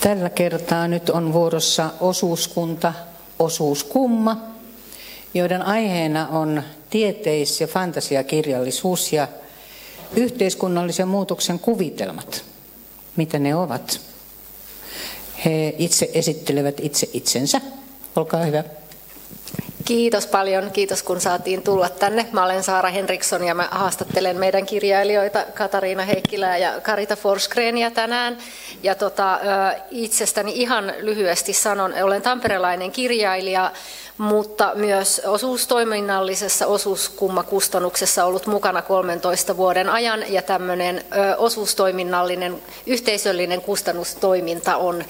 Tällä kertaa nyt on vuorossa osuuskunta, osuuskumma, joiden aiheena on tieteis- ja fantasiakirjallisuus ja yhteiskunnallisen muutoksen kuvitelmat. Mitä ne ovat? He itse esittelevät itse itsensä. Olkaa hyvä. Kiitos paljon. Kiitos kun saatiin tulla tänne. Mä olen Saara Henriksson ja mä haastattelen meidän kirjailijoita Katariina Heikkilää ja Carita Forsgrénia tänään. Ja itsestäni ihan lyhyesti sanon, olen tamperelainen kirjailija, mutta myös osuustoiminnallisessa osuuskummakustannuksessa ollut mukana 13 vuoden ajan, ja tämmöinen osuustoiminnallinen yhteisöllinen kustannustoiminta on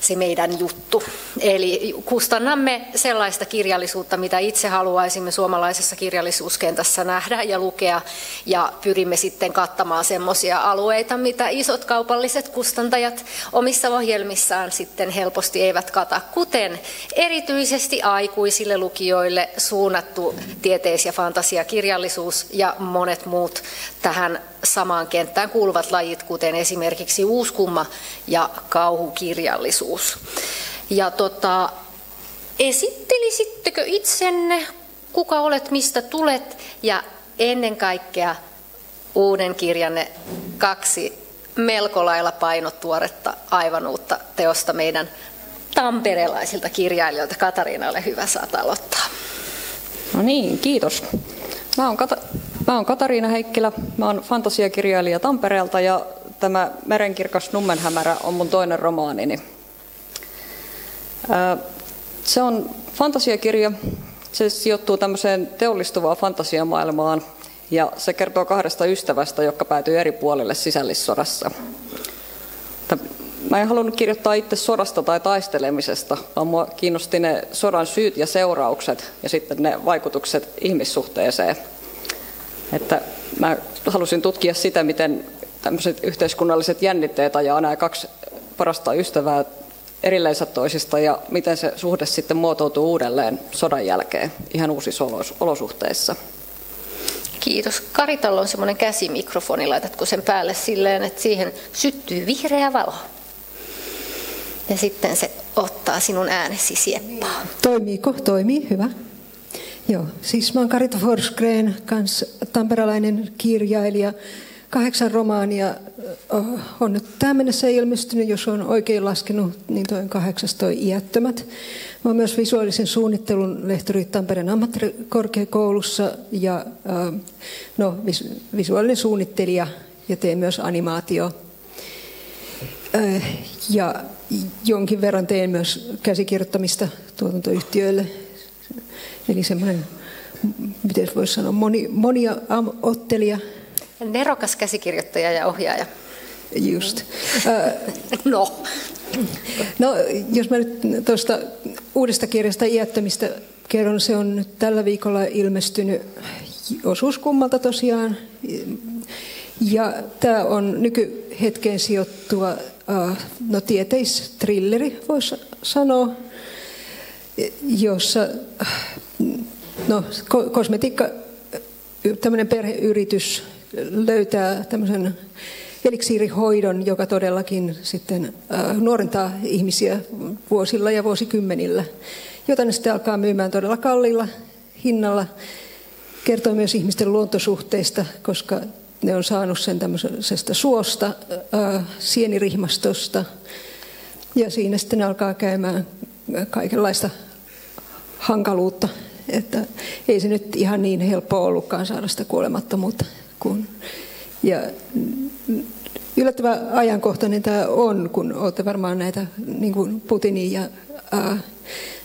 se meidän juttu. Eli kustannamme sellaista kirjallisuutta, mitä itse haluaisimme suomalaisessa kirjallisuuskentässä nähdä ja lukea, ja pyrimme sitten kattamaan semmoisia alueita, mitä isot kaupalliset kustantajat omissa ohjelmissaan sitten helposti eivät kata, kuten erityisesti aikuisille lukijoille suunnattu tieteis- ja fantasiakirjallisuus ja monet muut tähän samaan kenttään kuuluvat lajit, kuten esimerkiksi uuskumma ja kauhukirjallisuus. Ja esittelisittekö itsenne, kuka olet, mistä tulet, ja ennen kaikkea uuden kirjanne 2 melko lailla painottuoretta, aivan uutta teosta meidän tamperelaisilta kirjailijoilta. Katariina, ole hyvä, saat aloittaa. No niin, kiitos. Mä oon Katariina Heikkilä, mä oon fantasiakirjailija Tampereelta, ja tämä Merenkirkas Nummenhämärä on mun toinen romaanini. Se on fantasiakirja, se sijoittuu tämmöiseen teollistuvaan fantasiamaailmaan, ja se kertoo 2 ystävästä, jotka päätyy eri puolille sisällissodassa. Mä en halunnut kirjoittaa itse sodasta tai taistelemisesta, vaan mua kiinnosti ne sodan syyt ja seuraukset ja sitten ne vaikutukset ihmissuhteeseen. Että mä halusin tutkia sitä, miten tämmöiset yhteiskunnalliset jännitteet ajaa nämä 2 parasta ystävää erilleensä toisista, ja miten se suhde sitten muotoutuu uudelleen sodan jälkeen ihan uusissa olosuhteissa. Kiitos. Karitalla on semmoinen käsimikrofoni, laitatko sen päälle silleen, että siihen syttyy vihreä valo. Ja sitten se ottaa sinun äänesi sieppaa. Toimiiko? Toimii, hyvä. Joo, siis mä oon Carita Forsgrén, kans tamperelainen kirjailija. 8 romaania on nyt tähän mennessä ilmestynyt, jos on oikein laskenut, niin 8 Iättömät. Mä oon myös visuaalisen suunnittelun lehtori Tampereen ammattikorkeakoulussa ja visuaalinen suunnittelija, ja teen myös animaatio. Ja jonkin verran teen myös käsikirjoittamista tuotantoyhtiöille. Eli semmoinen, miten voisi sanoa, monia ottelija. Nerokas käsikirjoittaja ja ohjaaja. Just. No, jos mä nyt tuosta uudesta kirjasta Iättömistä kerron, se on nyt tällä viikolla ilmestynyt osuuskummalta tosiaan. Ja tämä on nykyhetkeen sijoittuva tieteistrilleri, voisi sanoa, jossa kosmetiikka, tämmöinen perheyritys löytää tämmöisen eliksiirihoidon, joka todellakin sitten nuorentaa ihmisiä vuosilla ja vuosikymmenillä, jota ne sitten alkaa myymään todella kalliilla hinnalla. Kertoo myös ihmisten luontosuhteista, koska ne on saanut sen tämmöisestä suosta, sienirihmastosta, ja siinä sitten alkaa käymään kaikenlaista hankaluutta, että ei se nyt ihan niin helppoa ollutkaan saada sitä kuolemattomuutta. Ja yllättävän ajankohtainen tämä on, kun olette varmaan näitä niin kuin Putinin ja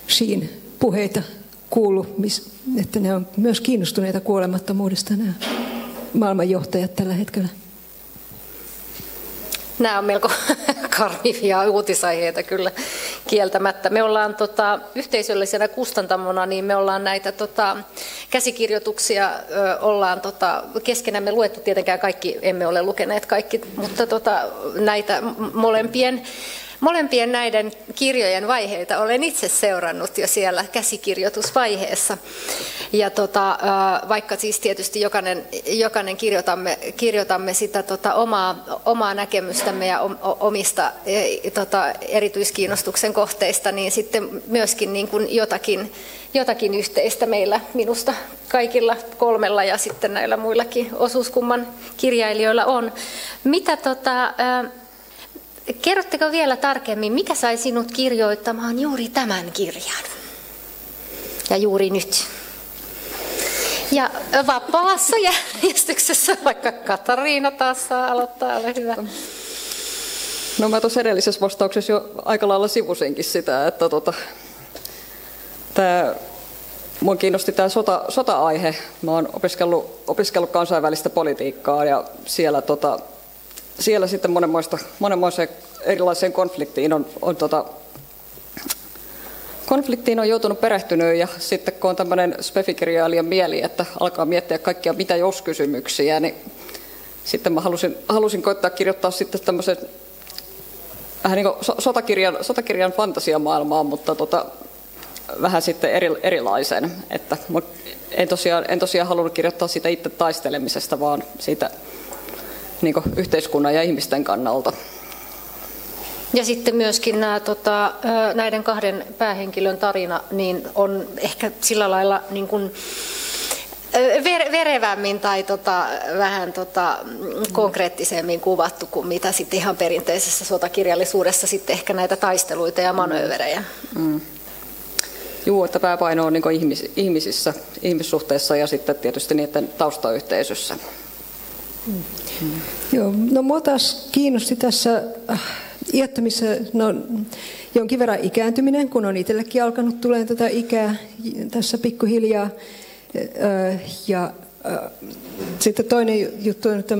Xiin puheita kuullut, että ne on myös kiinnostuneita kuolemattomuudesta, nämä maailmanjohtajat tällä hetkellä. Nämä on melko karmivia uutisaiheita kyllä kieltämättä. Me ollaan yhteisöllisenä kustantamona, niin me ollaan näitä käsikirjoituksia ollaan keskenämme luettu. Tietenkään kaikki emme ole lukeneet kaikki, mutta näitä Molempien näiden kirjojen vaiheita olen itse seurannut jo siellä käsikirjoitusvaiheessa. Ja vaikka siis tietysti jokainen kirjoitamme sitä omaa näkemystämme ja omista erityiskiinnostuksen kohteista, niin sitten myöskin niin kuin jotakin yhteistä meillä minusta kaikilla kolmella ja sitten näillä muillakin osuuskumman kirjailijoilla on. Kerrotteko vielä tarkemmin, mikä sai sinut kirjoittamaan juuri tämän kirjan? Ja juuri nyt. Ja vapaassa järjestyksessä, vaikka Katariina taas saa aloittaa, ole hyvä. No mä tuossa edellisessä vastauksessa jo aika lailla sivusinkin sitä, että minua kiinnosti tämä sota-aihe. Mä oon opiskellut kansainvälistä politiikkaa ja siellä sitten monenmoiseen erilaiseen konfliktiin on joutunut perehtynyt ja sitten kun on tämmöinen spefikirjailijan mieli, että alkaa miettiä kaikkia mitä jos kysymyksiä, niin sitten mä halusin koittaa kirjoittaa sitten tämmöisen vähän niin kuin sotakirjan fantasiamaailmaan, mutta vähän sitten erilaisen, että en tosiaan halunnut kirjoittaa siitä itse taistelemisesta, vaan siitä niin kuin yhteiskunnan ja ihmisten kannalta. Ja sitten myöskin näiden kahden päähenkilön tarina niin on ehkä sillä lailla niin kuin verevämmin tai vähän konkreettisemmin kuvattu kuin mitä sitten ihan perinteisessä sotakirjallisuudessa sitten ehkä näitä taisteluita ja manööverejä. Joo, että pääpaino on niin kuin ihmisissä, ihmissuhteissa ja sitten tietysti niiden taustayhteisössä. Joo, no mua taas kiinnosti tässä iättömissä, jonkin verran ikääntyminen, kun on itsellekin alkanut tulemaan tätä ikää tässä pikkuhiljaa. Ja sitten toinen juttu on, että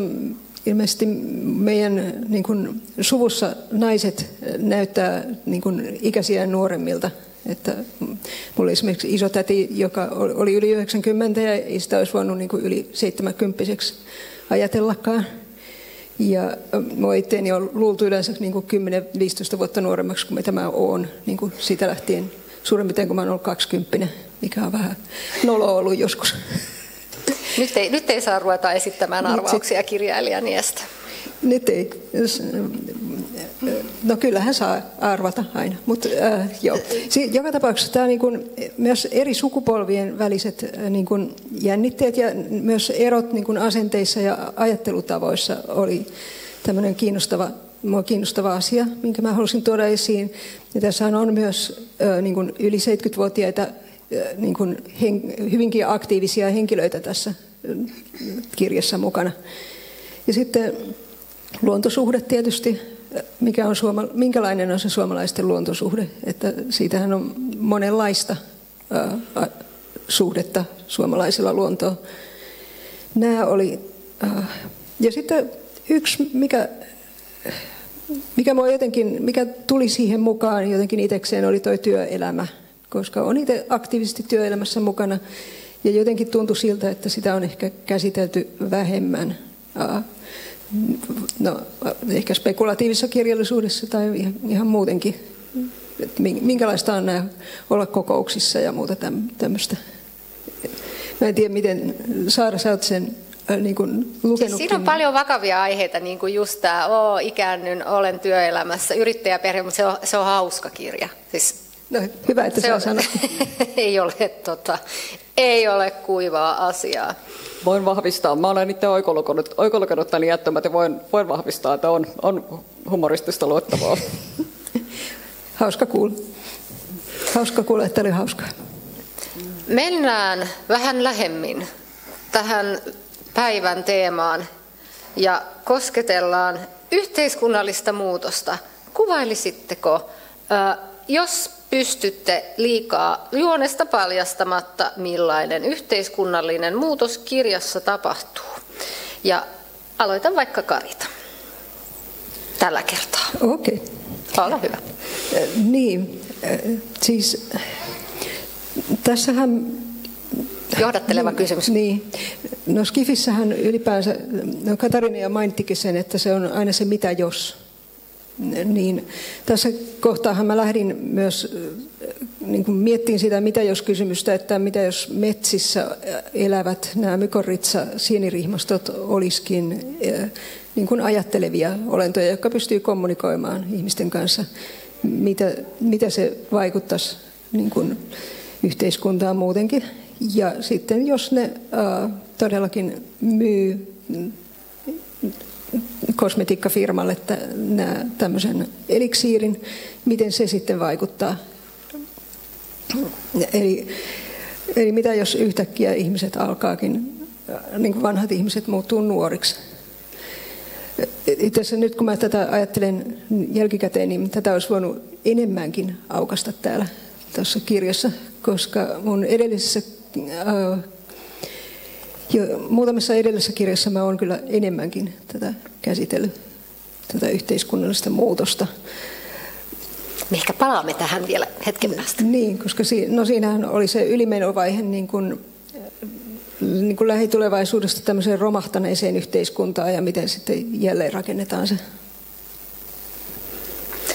ilmeisesti meidän niin kuin, suvussa naiset näyttää niin kuin, ikäisiä nuoremmilta. Että mulla oli esimerkiksi isotäti, joka oli yli 90 ja ei sitä olisi voinut niin kuin, yli 70-vuotiaaksi ajatellakaan. Ja minua itseäni on luultu yleensä niin kuin 10-15 vuotta nuoremmaksi kuin mitä mä oon. Niin kuin siitä lähtien suurin piirtein, kun mä oon ollut 20, mikä on vähän nolo ollut joskus. Nyt ei saa ruveta esittämään arvauksia kirjailijan iästä. Nyt ei. No kyllähän saa arvata aina, mutta joo. Joka tapauksessa tämä niin kuin, myös eri sukupolvien väliset niin kuin jännitteet ja myös erot niin kuin asenteissa ja ajattelutavoissa oli tämmöinen kiinnostava asia, minkä mä halusin tuoda esiin. Ja tässä on myös niin kuin yli 70-vuotiaita niin kuin hyvinkin aktiivisia henkilöitä tässä kirjassa mukana. Ja sitten luontosuhde tietysti. Minkälainen on se suomalaisten luontosuhde? Että siitähän on monenlaista suhdetta suomalaisilla luontoon. Nämä oli, ja sitten yksi, mikä tuli siihen mukaan jotenkin itsekseen, oli tuo työelämä, koska on itse aktiivisesti työelämässä mukana ja jotenkin tuntui siltä, että sitä on ehkä käsitelty vähemmän. No, ehkä spekulatiivisessa kirjallisuudessa tai ihan muutenkin. Että minkälaista on nämä olla kokouksissa ja muuta tämmöistä. Mä en tiedä, miten Saara, sä oot sen niin kuin lukenutkin. Siinä on paljon vakavia aiheita, niin kuin just tämä ikäännyn, olen työelämässä, yrittäjäperhe, mutta se on hauska kirja. Siis, no, hyvä, että sä sanot. ei ole kuivaa asiaa. Voin vahvistaa. Mä olen itse oikolukenut tämän iättömät ja voin vahvistaa, että on humoristista luettavaa. Hauska kuulla, että oli hauskaa. Mennään vähän lähemmin tähän päivän teemaan ja kosketellaan yhteiskunnallista muutosta. Kuvailisitteko, jos pystytte liikaa juonesta paljastamatta, millainen yhteiskunnallinen muutos kirjassa tapahtuu? Ja aloitan vaikka Karita tällä kertaa. Okei. Ole hyvä. Niin, siis tässähän... Johdatteleva kysymys. Niin. No Skifissähän ylipäänsä, Katariina jo mainittikin sen, että se on aina se mitä jos. Niin tässä kohtaahan mä lähdin myös niin kuin miettimään sitä mitä jos kysymystä, että mitä jos metsissä elävät nämä mykorrhiza sienirihmastot olisikin niin kuin ajattelevia olentoja, jotka pystyy kommunikoimaan ihmisten kanssa. Mitä se vaikuttaisi niin kuin yhteiskuntaan muutenkin. Ja sitten jos ne todellakin myy kosmetiikkafirmalle tämmöisen eliksiirin, miten se sitten vaikuttaa. Eli mitä jos yhtäkkiä ihmiset alkaakin, niin kuin vanhat ihmiset muuttuu nuoriksi. Itse asiassa nyt kun mä tätä ajattelen jälkikäteen, niin tätä olisi voinut enemmänkin aukaista täällä tuossa kirjassa, koska mun muutamassa edellisessä kirjassa mä oon kyllä enemmänkin tätä käsitellyt, tätä yhteiskunnallista muutosta. Me ehkä palaamme tähän vielä hetken päästä. Niin, koska siinähän oli se ylimenovaihe niin kuin lähitulevaisuudesta tämmöiseen romahtaneeseen yhteiskuntaan ja miten sitten jälleen rakennetaan se.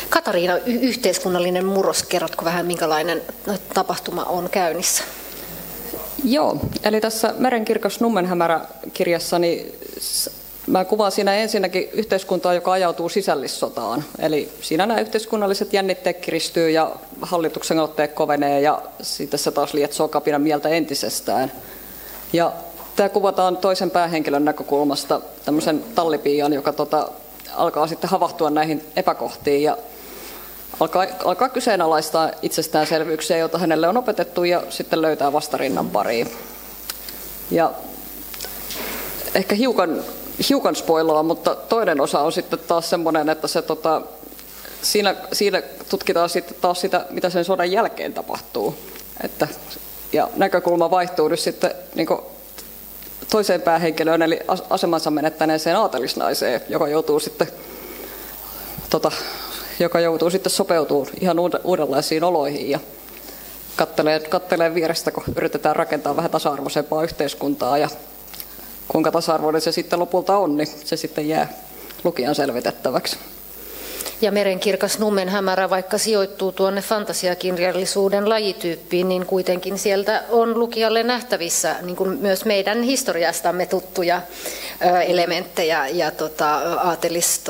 Katariina, yhteiskunnallinen murros, kerrotko vähän minkälainen tapahtuma on käynnissä? Joo, eli tässä Merenkirkas Nummenhämärä -kirjassani mä kuvaan siinä ensinnäkin yhteiskuntaa, joka ajautuu sisällissotaan. Eli siinä nämä yhteiskunnalliset jännitteet kiristyy ja hallituksen otteet kovenee ja sitten se taas lietsoo kapinan mieltä entisestään. Ja tämä kuvataan toisen päähenkilön näkökulmasta tämmöisen tallipiian, joka alkaa sitten havahtua näihin epäkohtiin ja alkaa kyseenalaistaa itsestäänselvyyksiä, joita hänelle on opetettu ja sitten löytää vastarinnan pariin. Ja ehkä hiukan spoilaa, mutta toinen osa on sitten taas semmoinen, että se siinä tutkitaan sitten taas sitä, mitä sen sodan jälkeen tapahtuu. Ja näkökulma vaihtuu nyt sitten niin kuin toiseen päähenkilöön, eli asemansa menettäneeseen aatelisnaiseen, joka joutuu sitten sopeutumaan ihan uudenlaisiin oloihin ja kattelee vierestä, kun yritetään rakentaa vähän tasa-arvoisempaa yhteiskuntaa ja kuinka tasa-arvoinen se sitten lopulta on, niin se sitten jää lukijan selvitettäväksi. Ja Merenkirkas Nummenhämärä, vaikka sijoittuu tuonne fantasiakirjallisuuden lajityyppiin, niin kuitenkin sieltä on lukijalle nähtävissä niin kuin myös meidän historiastamme tuttuja elementtejä. Ja aatelis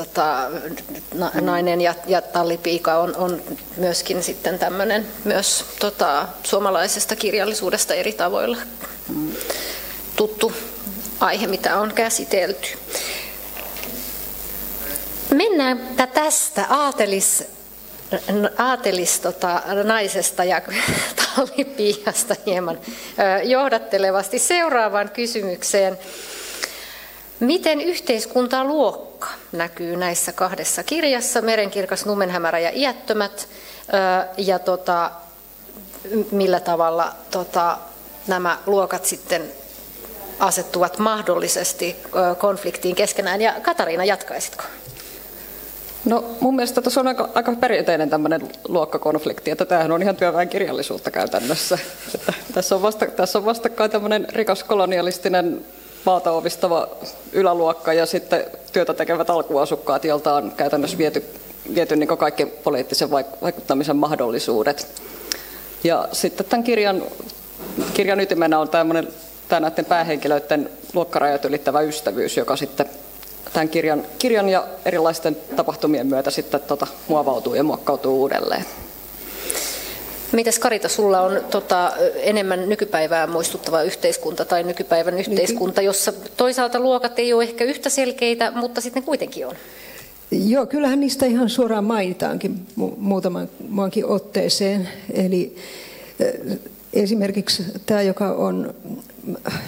nainen ja tallipiika on myöskin sitten tämmöinen myös suomalaisesta kirjallisuudesta eri tavoilla tuttu aihe, mitä tallipiikasta Mennään tästä naisesta ja tallipiihasta hieman johdattelevasti seuraavaan kysymykseen. Miten yhteiskuntaluokka näkyy näissä kahdessa kirjassa, Merenkirkas Nummenhämärä ja Iättömät, ja millä tavalla nämä luokat sitten asettuvat mahdollisesti konfliktiin keskenään? Ja Katariina, jatkaisitko? No mun mielestä tässä on aika perinteinen tämmöinen luokkakonflikti, että tämähän on ihan työväenkirjallisuutta käytännössä. Että tässä on vastakkain tämmöinen rikas kolonialistinen maata omistava yläluokka ja sitten työtä tekevät alkuasukkaat, joilta on käytännössä viety niin kaikki poliittisen vaikuttamisen mahdollisuudet. Ja sitten tämän kirjan ytimenä on näiden päähenkilöiden luokkarajat ylittävä ystävyys, joka sitten tämän kirjan ja erilaisten tapahtumien myötä sitten muovautuu ja muokkautuu uudelleen. Mitäs Karita, sulla on enemmän nykypäivää muistuttava yhteiskunta tai nykypäivän yhteiskunta, jossa toisaalta luokat ei ole ehkä yhtä selkeitä, mutta sitten kuitenkin on? Joo, kyllähän niistä ihan suoraan mainitaankin muutamankin otteeseen. Eli esimerkiksi tämä, joka on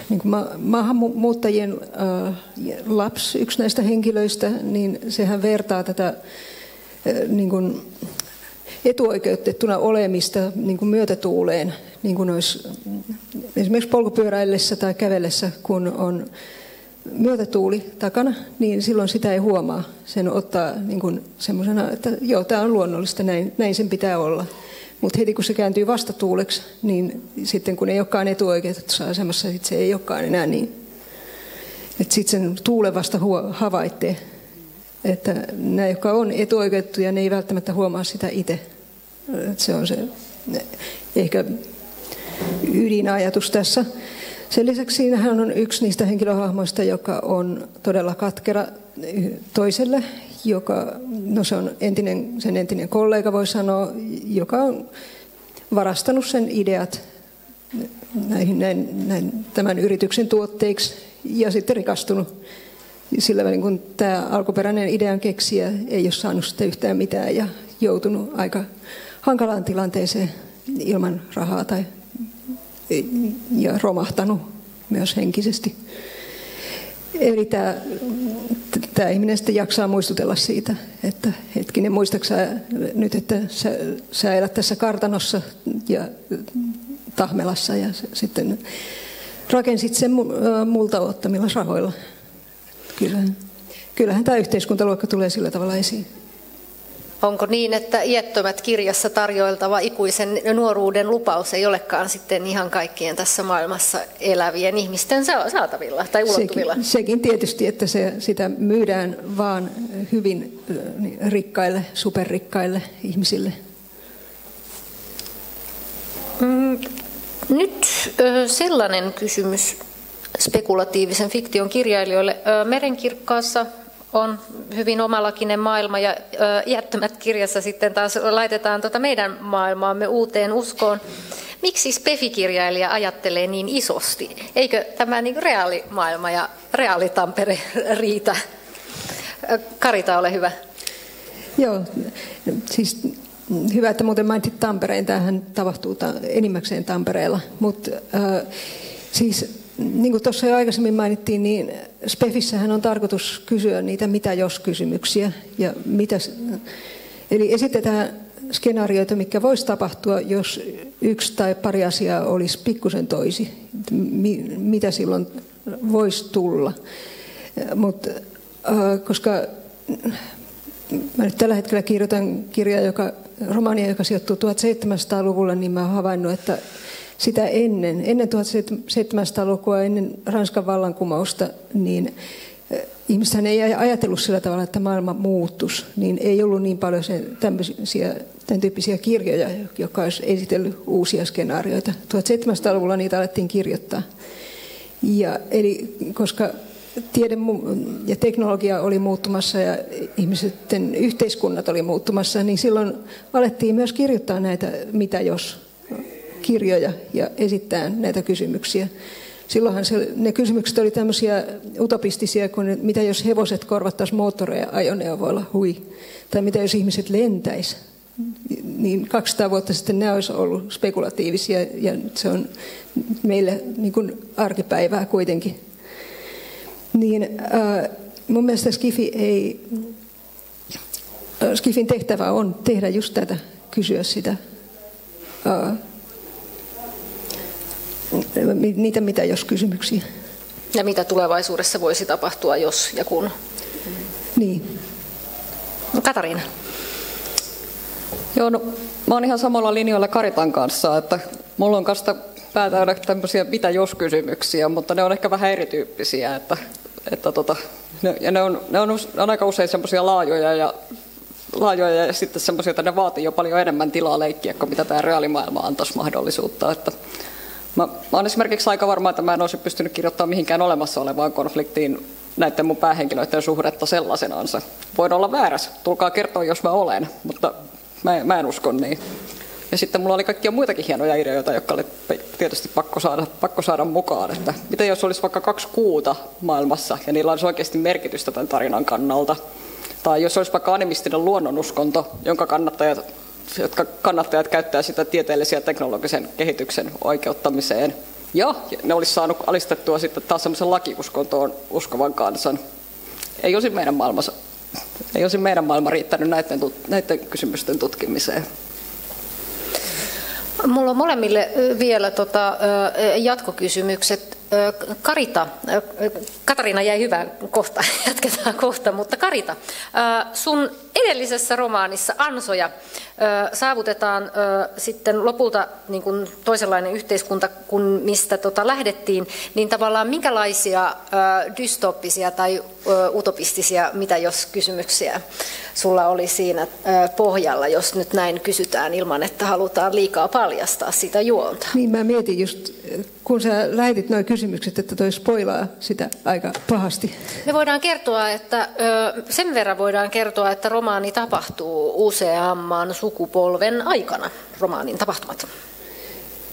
niin kuin maahanmuuttajien lapsi, yksi näistä henkilöistä, niin sehän vertaa tätä niin kuin etuoikeutettuna olemista niin kuin myötätuuleen, niin kuin olisi esimerkiksi polkupyöräillessä tai kävellessä, kun on myötätuuli takana, niin silloin sitä ei huomaa. Sen ottaa niin kuin semmoisena, että joo, tämä on luonnollista, näin sen pitää olla. Mutta heti kun se kääntyy vastatuuleksi, niin sitten kun ei olekaan etuoikeutetussa asemassa, sit se ei olekaan enää niin. Sitten sen tuulen vasta havaittee. että nämä, jotka on etuoikeutettuja, ne ei välttämättä huomaa sitä itse. Se on se ehkä ydinajatus tässä. Sen lisäksi siinähän on yksi niistä henkilöhahmoista, joka on todella katkera toiselle, joka, no se on sen entinen kollega, voi sanoa, joka on varastanut sen ideat tämän yrityksen tuotteiksi ja sitten rikastunut. Sillä välin, kun tämä alkuperäinen idean keksijä ei ole saanut sitä yhtään mitään ja joutunut aika hankalaan tilanteeseen ilman rahaa ja romahtanut myös henkisesti. Eli tämä ihminen sitten jaksaa muistutella siitä, että hetkinen, muistatko nyt, että sä elät tässä kartanossa ja Tahmelassa ja sitten rakensit sen multa ottamilla rahoilla. Kyllähän tämä yhteiskuntaluokka tulee sillä tavalla esiin. Onko niin, että Iättömät -kirjassa tarjoiltava ikuisen nuoruuden lupaus ei olekaan sitten ihan kaikkien tässä maailmassa elävien ihmisten saatavilla tai ulottuvilla? Sekin tietysti, että sitä myydään vaan hyvin rikkaille, superrikkaille ihmisille. Nyt sellainen kysymys spekulatiivisen fiktion kirjailijoille. Merenkirkkaassa on hyvin omalakinen maailma ja Iättömät -kirjassa sitten taas laitetaan meidän maailmaamme uuteen uskoon. Miksi spefikirjailija ajattelee niin isosti? Eikö tämä niin reaalimaailma ja reaalitampere riitä? Karita, ole hyvä. Joo, siis hyvä, että muuten mainitsit Tampereen. Tämähän tapahtuu enimmäkseen Tampereella, mutta siis niin kuin tuossa jo aikaisemmin mainittiin, niin Spefissähän on tarkoitus kysyä niitä mitä-jos-kysymyksiä. Eli esitetään skenaarioita, mitkä voisi tapahtua, jos yksi tai pari asiaa olisi pikkusen toisi. Mitä silloin voisi tulla. Mutta koska mä nyt tällä hetkellä kirjoitan romaania, joka sijoittuu 1700-luvulle, niin mä oon havainnut, että sitä ennen 1700-lukua, ennen Ranskan vallankumousta, niin ihmisethän ei ajatellut sillä tavalla, että maailma muuttuisi. Niin ei ollut niin paljon tämän tyyppisiä kirjoja, jotka olisi esitellyt uusia skenaarioita. 1700-luvulla niitä alettiin kirjoittaa. Eli koska tiede ja teknologia oli muuttumassa ja ihmisten yhteiskunnat oli muuttumassa, niin silloin alettiin myös kirjoittaa näitä mitä jos kirjoja ja esittää näitä kysymyksiä. Silloinhan ne kysymykset oli tämmöisiä utopistisia kuin mitä jos hevoset korvattaisiin moottoreja ajoneuvoilla, tai mitä jos ihmiset lentäisi. Niin 200 vuotta sitten ne olisi ollut spekulatiivisia ja se on meille niin kuin arkipäivää kuitenkin. Niin mun mielestä Skifin tehtävä on tehdä just tätä, kysyä sitä niitä mitä jos kysymyksiä. Ja mitä tulevaisuudessa voisi tapahtua, jos ja kun? Niin. Katariina. Joo, no, mä oon ihan samalla linjoilla Karitan kanssa, että mulla on kanssa päätäydä tämmöisiä mitä jos kysymyksiä, mutta ne on ehkä vähän erityyppisiä, ne on aika usein semmoisia laajoja ja sitten semmoisia, että ne vaatii jo paljon enemmän tilaa leikkiä kuin mitä tämä reaalimaailma antaisi mahdollisuutta. Että mä oon esimerkiksi aika varma, että mä en olisi pystynyt kirjoittamaan mihinkään olemassa olevaan konfliktiin näiden mun päähenkilöiden suhdetta sellaisenansa. Voin olla väärässä, tulkaa kertoa jos mä olen, mutta mä en usko niin. Ja sitten mulla oli kaikkia muitakin hienoja ideoita, jotka oli tietysti pakko saada mukaan. Että mitä jos olisi vaikka 2 kuuta maailmassa ja niillä olisi oikeasti merkitystä tämän tarinan kannalta. Tai jos olisi vaikka animistinen luonnonuskonto, jonka kannattajat käyttää sitä tieteellisen ja teknologisen kehityksen oikeuttamiseen. Ja ne olisi saanut alistettua sitten taas semmoisen lakiuskontoon uskovan kansan. Ei olisi meidän maailma riittänyt näiden kysymysten tutkimiseen. Mulla on molemmille vielä jatkokysymykset. Karita, Katariina jäi hyvään kohta, jatketaan kohta, mutta Karita, sun edellisessä romaanissa Ansoja saavutetaan sitten lopulta niin kuin toisenlainen yhteiskunta kuin mistä lähdettiin, niin tavallaan minkälaisia dystooppisia tai utopistisia, mitä jos kysymyksiä sulla oli siinä pohjalla, jos nyt näin kysytään ilman, että halutaan liikaa paljastaa sitä juonta? Niin mä mietin just, kun sä lähetit nuo kysymykset, että toi spoilaa sitä aika pahasti. Me voidaan kertoa, että sen verran voidaan kertoa, että romaani tapahtuu useamman sukupolven aikana, romaanin tapahtumat.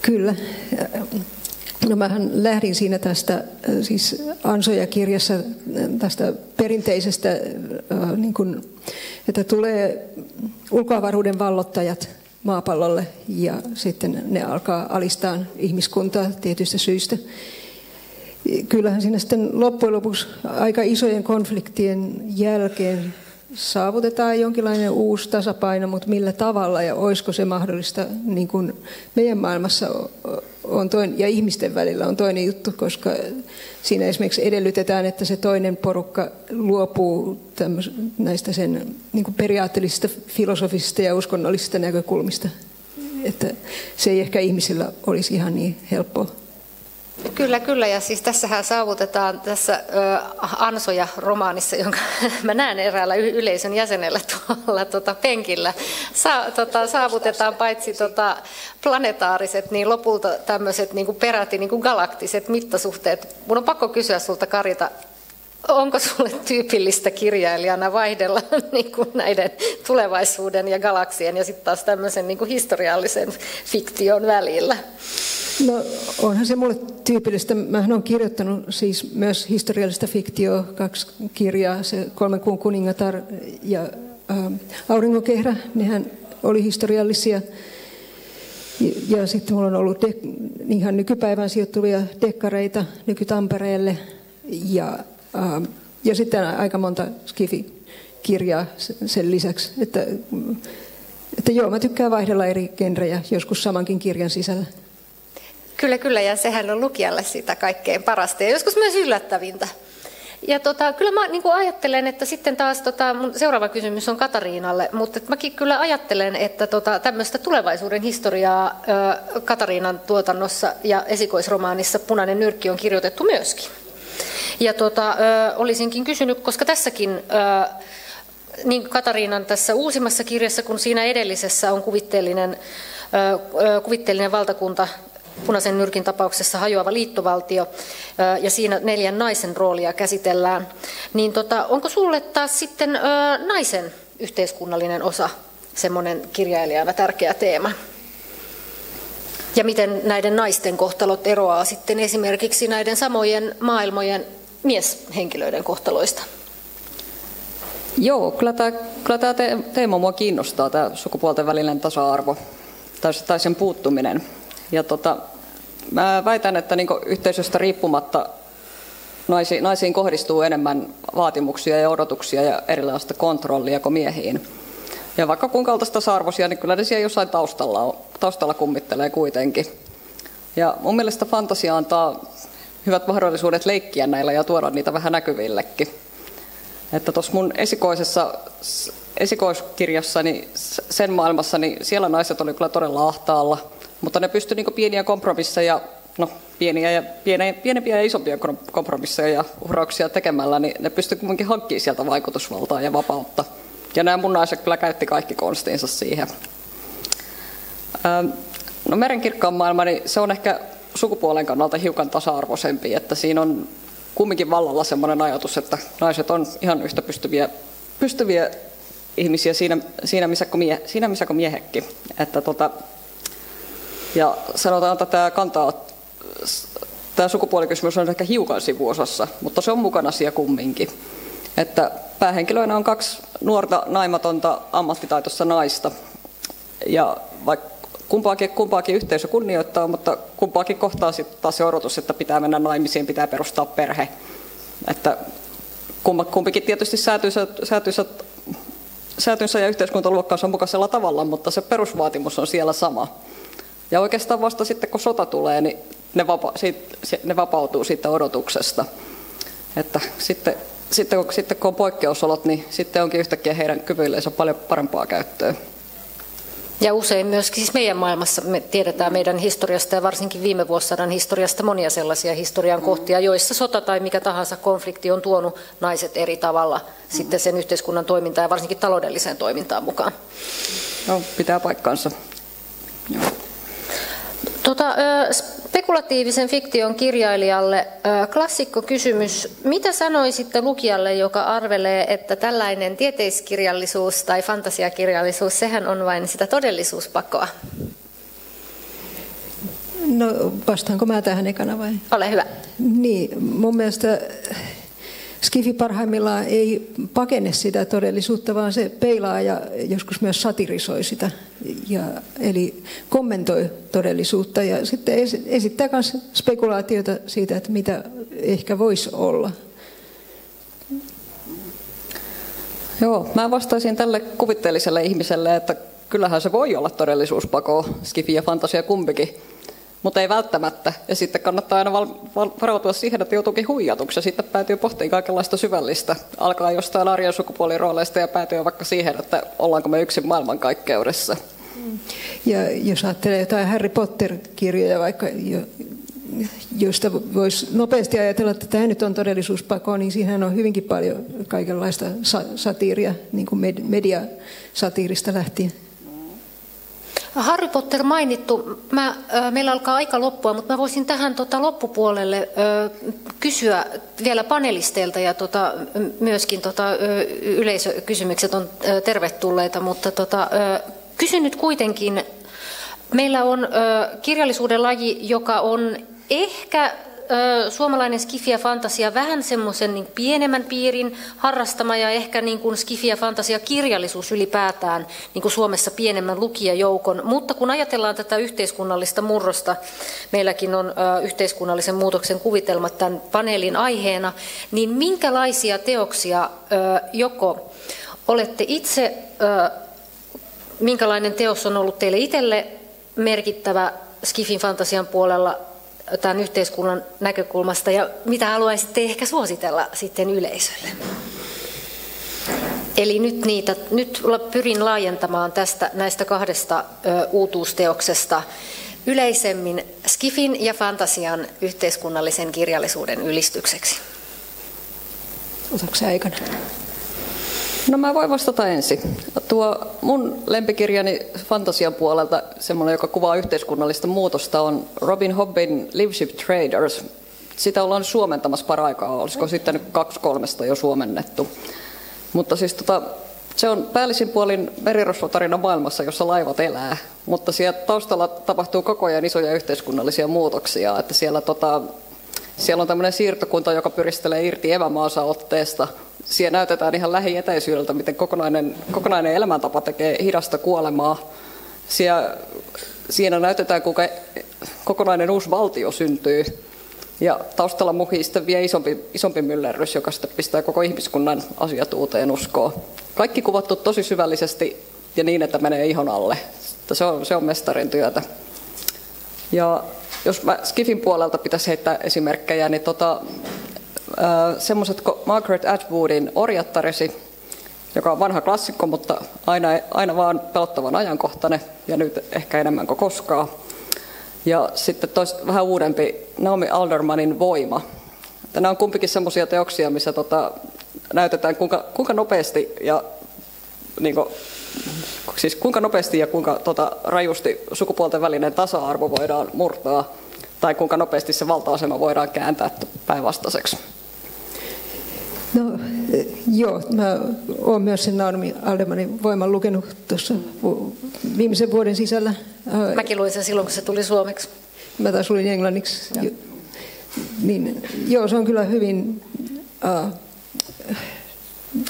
Kyllä. No mähän lähdin siinä tästä, siis Ansoja-kirjassa tästä perinteisestä, niin kun, että tulee ulkoavaruuden vallottajat maapallolle ja sitten ne alkaa alistaa ihmiskuntaa tietyistä syistä. Kyllähän siinä sitten loppujen lopuksi aika isojen konfliktien jälkeen saavutetaan jonkinlainen uusi tasapaino, mutta millä tavalla ja olisiko se mahdollista, niin kuin meidän maailmassa on toinen, ja ihmisten välillä on toinen juttu, koska siinä esimerkiksi edellytetään, että se toinen porukka luopuu näistä sen niin kuin periaatteellisista, filosofisista ja uskonnollisista näkökulmista. Että se ei ehkä ihmisillä olisi ihan niin helppoa. Kyllä, ja siis tässähän saavutetaan tässä Ansoja-romaanissa, jonka mä näen eräällä yleisön jäsenellä tuolla penkillä, saavutetaan paitsi planetaariset, niin lopulta tämmöiset niin kuin peräti niin kuin galaktiset mittasuhteet. Mun on pakko kysyä sulta, Karita, onko sulle tyypillistä kirjailijana vaihdella niin kuin näiden tulevaisuuden ja galaksien ja sitten taas tämmöisen niin kuin historiallisen fiktion välillä? No onhan se mulle tyypillistä. Mähän olen kirjoittanut siis myös historiallista fiktioa, 2 kirjaa, se 3 kuun kuningatar ja Aurinkokehrä, nehän oli historiallisia. Ja sitten mulla on ollut ihan nykypäivään sijoittuvia dekkareita nyky-Tampereelle ja sitten aika monta skifi-kirjaa sen lisäksi. Että joo, mä tykkään vaihdella eri genrejä joskus samankin kirjan sisällä. Kyllä, ja sehän on lukijalle sitä kaikkein parasta ja joskus myös yllättävintä. Ja kyllä mä niin kuin ajattelen, että sitten taas mun seuraava kysymys on Katariinalle, mutta mäkin kyllä ajattelen, että tämmöistä tulevaisuuden historiaa Katariinan tuotannossa ja esikoisromaanissa Punainen nyrkki on kirjoitettu myöskin. Ja olisinkin kysynyt, koska tässäkin niin Katariinan tässä uusimmassa kirjassa, kun siinä edellisessä on kuvitteellinen valtakunta, Punaisen nyrkin tapauksessa hajoava liittovaltio, ja siinä 4 naisen roolia käsitellään, niin onko sulle taas sitten naisen yhteiskunnallinen osa semmoinen kirjailijana tärkeä teema? Ja miten näiden naisten kohtalot eroaa sitten esimerkiksi näiden samojen maailmojen mieshenkilöiden kohtaloista? Joo, kyllä tämä teema mua kiinnostaa, tämä sukupuolten välinen tasa-arvo tai sen puuttuminen. Ja mä väitän, että niin yhteisöstä riippumatta naisiin kohdistuu enemmän vaatimuksia ja odotuksia ja erilaista kontrollia kuin miehiin. Ja vaikka kuinka oltaisiin tasa-arvoisia, niin kyllä ne siellä jossain taustalla kummittelee kuitenkin. Ja mun mielestä fantasia antaa hyvät mahdollisuudet leikkiä näillä ja tuoda niitä vähän näkyvillekin. Että tuossa mun esikoiskirjassani, sen maailmassa, niin siellä naiset oli kyllä todella ahtaalla. Mutta ne pystyi niin pieniä kompromisseja, pienempiä ja isompia kompromisseja ja uhrauksia tekemällä, niin ne pystyi kuitenkin hankkimaan sieltä vaikutusvaltaa ja vapautta. Ja nämä mun naiset kyllä käytti kaikki konstinsa siihen. No Merenkirkkaan maailma, niin se on ehkä sukupuolen kannalta hiukan tasa-arvoisempi, että siinä on kumminkin vallalla semmoinen ajatus, että naiset on ihan yhtä pystyviä ihmisiä siinä missä kuin miehetkin. Että ja sanotaan, että tämä sukupuolikysymys on ehkä hiukan sivuosassa, mutta se on mukana siellä kumminkin. Että päähenkilöinä on 2 nuorta naimatonta ammattitaitoista naista. Ja vaikka kumpaakin yhteisö kunnioittaa, mutta kumpaakin kohtaa sitten taas se odotus, että pitää mennä naimisiin, pitää perustaa perhe. Että kumpikin tietysti säätynsä ja yhteiskuntaluokkaansa mukaisella tavalla, mutta se perusvaatimus on siellä sama. Ja oikeastaan vasta sitten, kun sota tulee, niin ne vapautuu siitä odotuksesta. Että sitten kun on poikkeusolot, niin sitten onkin yhtäkkiä heidän kyvyillensä paljon parempaa käyttöä. Ja usein myöskin siis meidän maailmassa me tiedetään meidän historiasta ja varsinkin viime vuosisadan historiasta monia sellaisia historian kohtia, joissa sota tai mikä tahansa konflikti on tuonut naiset eri tavalla sitten sen yhteiskunnan toimintaan ja varsinkin taloudelliseen toimintaan mukaan. No, pitää paikkansa. Joo. Spekulatiivisen fiktion kirjailijalle klassikkokysymys. Mitä sanoisitte lukijalle, joka arvelee, että tällainen tieteiskirjallisuus tai fantasiakirjallisuus, sehän on vain sitä todellisuuspakoa? No, vastaanko mä tähän ekana vai? Ole hyvä. Niin, mun mielestä skifi parhaimmillaan ei pakene sitä todellisuutta, vaan se peilaa ja joskus myös satirisoi sitä. Eli kommentoi todellisuutta ja sitten esittää myös spekulaatioita siitä, että mitä ehkä voisi olla. Joo, mä vastaisin tälle kuvitteelliselle ihmiselle, että kyllähän se voi olla todellisuuspako, skifi ja fantasia kumpikin. Mutta ei välttämättä. Ja sitten kannattaa aina varautua siihen, että joutuukin huijatuksi. Ja sitten päätyy pohtimaan kaikenlaista syvällistä. Alkaa jostain arjen sukupuolirooleista ja päätyy vaikka siihen, että ollaanko me yksin maailmankaikkeudessa. Ja jos ajattelee jotain Harry Potter-kirjoja vaikka, joista voisi nopeasti ajatella, että tämä nyt on todellisuuspako, niin siihen on hyvinkin paljon kaikenlaista satiiria, niin kuin mediasatiirista lähtien. Harry Potter mainittu. Meillä alkaa aika loppua, mutta mä voisin tähän loppupuolelle kysyä vielä panelisteilta ja myöskin yleisökysymykset on tervetulleita, mutta kysyn nyt kuitenkin. Meillä on kirjallisuuden laji, joka on ehkä suomalainen skifi ja fantasia vähän semmoisen niin pienemmän piirin harrastama ja ehkä niin kuin skifi ja fantasia kirjallisuus ylipäätään niin kuin Suomessa pienemmän lukijajoukon. Mutta kun ajatellaan tätä yhteiskunnallista murrosta, meilläkin on yhteiskunnallisen muutoksen kuvitelmat tämän paneelin aiheena, niin minkälaisia teoksia joko olette itse, minkälainen teos on ollut teille itselle merkittävä skifin fantasian puolella tämän yhteiskunnan näkökulmasta ja mitä haluaisitte ehkä suositella sitten yleisölle? Eli nyt pyrin laajentamaan näistä kahdesta uutuusteoksesta yleisemmin skifin ja fantasian yhteiskunnallisen kirjallisuuden ylistykseksi. Otatko sä aikana? No mä voin vastata ensin. Tuo mun lempikirjani fantasian puolelta, semmoinen, joka kuvaa yhteiskunnallista muutosta, on Robin Hobbin Live Ship Traders. Sitä ollaan suomentamassa paraikaa, olisiko sitten nyt 2-3 jo suomennettu. Mutta siis se on päällisin puolin merirosvotarina maailmassa, jossa laivat elää, mutta siellä taustalla tapahtuu koko ajan isoja yhteiskunnallisia muutoksia, että siellä on tämmöinen siirtokunta, joka pyristelee irti emämaasaotteesta. Siellä näytetään ihan lähietäisyydeltä, miten kokonainen elämäntapa tekee hidasta kuolemaa. Siinä näytetään, kuinka kokonainen uusi valtio syntyy. Ja taustalla muhii sitten vielä isompi myllerrys, joka sitten pistää koko ihmiskunnan asiat uuteen uskoon. Kaikki kuvattu tosi syvällisesti ja niin, että menee ihon alle. Se on mestarin työtä. Ja jos mä skifin puolelta pitäisi heittää esimerkkejä, niin semmoiset kuin Margaret Atwoodin Orjattaresi, joka on vanha klassikko, mutta aina vaan pelottavan ajankohtainen ja nyt ehkä enemmän kuin koskaan. Ja sitten vähän uudempi Naomi Aldermanin Voima. Nämä on kumpikin semmoisia teoksia, missä näytetään kuinka nopeasti ja kuinka nopeasti ja kuinka rajusti sukupuolten välinen tasa-arvo voidaan murtaa tai kuinka nopeasti se valta-asema voidaan kääntää päinvastaiseksi. No joo, mä oon myös sen Naomi Aldermanin Voiman lukenut tuossa viimeisen vuoden sisällä. Mäkin luin sen silloin, kun se tuli suomeksi. Mä taas luin englanniksi. Niin, joo, se on kyllä hyvin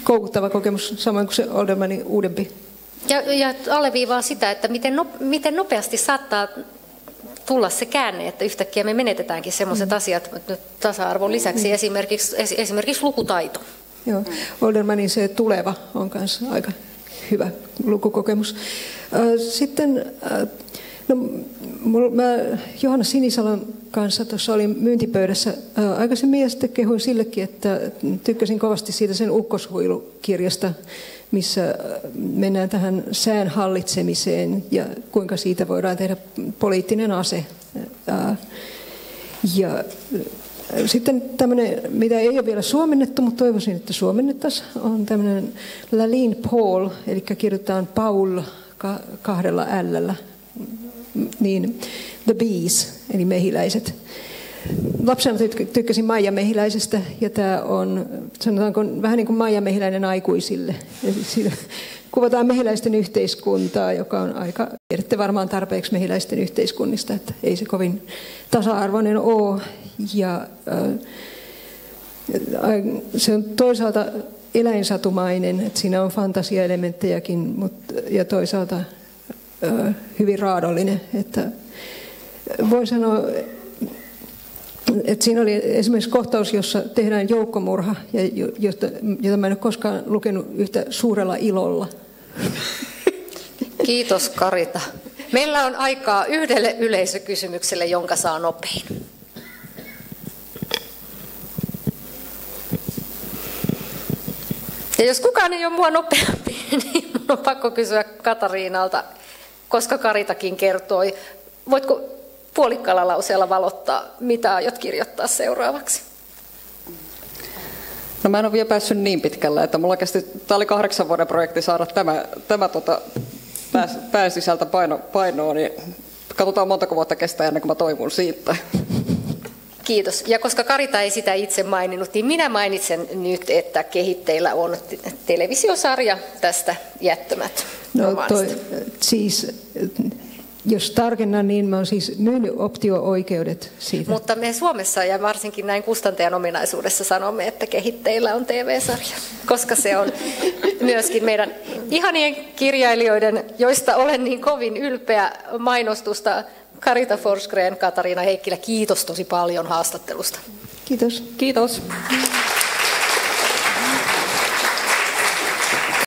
koukuttava kokemus, samoin kuin se Aldermanin uudempi. Ja alleviivaa sitä, että miten nopeasti saattaa tulla se käänne, että yhtäkkiä me menetetäänkin sellaiset asiat tasa-arvon lisäksi, esimerkiksi lukutaito. Joo, Aldermanin se Tuleva on myös aika hyvä lukukokemus. Sitten No, mä Johanna Sinisalon kanssa tuossa olin myyntipöydässä aikaisemmin ja sitten kehuin sillekin, että tykkäsin kovasti siitä sen Ukkoshuilu-kirjasta, missä mennään tähän sään hallitsemiseen ja kuinka siitä voidaan tehdä poliittinen ase. Ja sitten tämmöinen, mitä ei ole vielä suomennettu, mutta toivoisin, että suomennettaisiin, on tämmöinen Lalin Paul, eli kirjoitetaan Paul kahdella L:llä, niin The Bees, eli mehiläiset. Lapsena tykkäsin Maija Mehiläisestä, ja tämä on, sanotaanko, vähän niin kuin Maija Mehiläinen aikuisille. Siinä kuvataan mehiläisten yhteiskuntaa, joka on aika, tiedätte varmaan tarpeeksi mehiläisten yhteiskunnista, että ei se kovin tasa-arvoinen ole. Ja se on toisaalta eläinsatumainen, että siinä on fantasiaelementtejäkin, ja toisaalta hyvin raadollinen. Että voin sanoa, että siinä oli esimerkiksi kohtaus, jossa tehdään joukkomurha, jota mä en ole koskaan lukenut yhtä suurella ilolla. Kiitos Karita. Meillä on aikaa yhdelle yleisökysymykselle, jonka saa nopein. Ja jos kukaan ei ole mua nopeampi, niin minun on pakko kysyä Katariinalta, koska Karitakin kertoi. Voitko puolikkaalla lauseella valottaa, mitä aiot kirjoittaa seuraavaksi? No mä en ole vielä päässyt niin pitkälle, että mulla kesti, tämä oli 8 vuoden projekti saada tämä pääsisältä painoon, niin katsotaan montako vuotta kestää ennen kuin mä toivon siitä. Kiitos. Ja koska Karita ei sitä itse maininnut, niin minä mainitsen nyt, että kehitteillä on televisiosarja tästä Jättömät romaanista. Siis, jos tarkennan, niin mä oon siis myynyt optio-oikeudet siitä. Mutta me Suomessa ja varsinkin näin kustantajan ominaisuudessa sanomme, että kehitteillä on TV-sarja, koska se on myöskin meidän ihanien kirjailijoiden, joista olen niin kovin ylpeä, mainostusta. Carita Forsgren, Katariina Heikkilä, kiitos tosi paljon haastattelusta. Kiitos. Kiitos.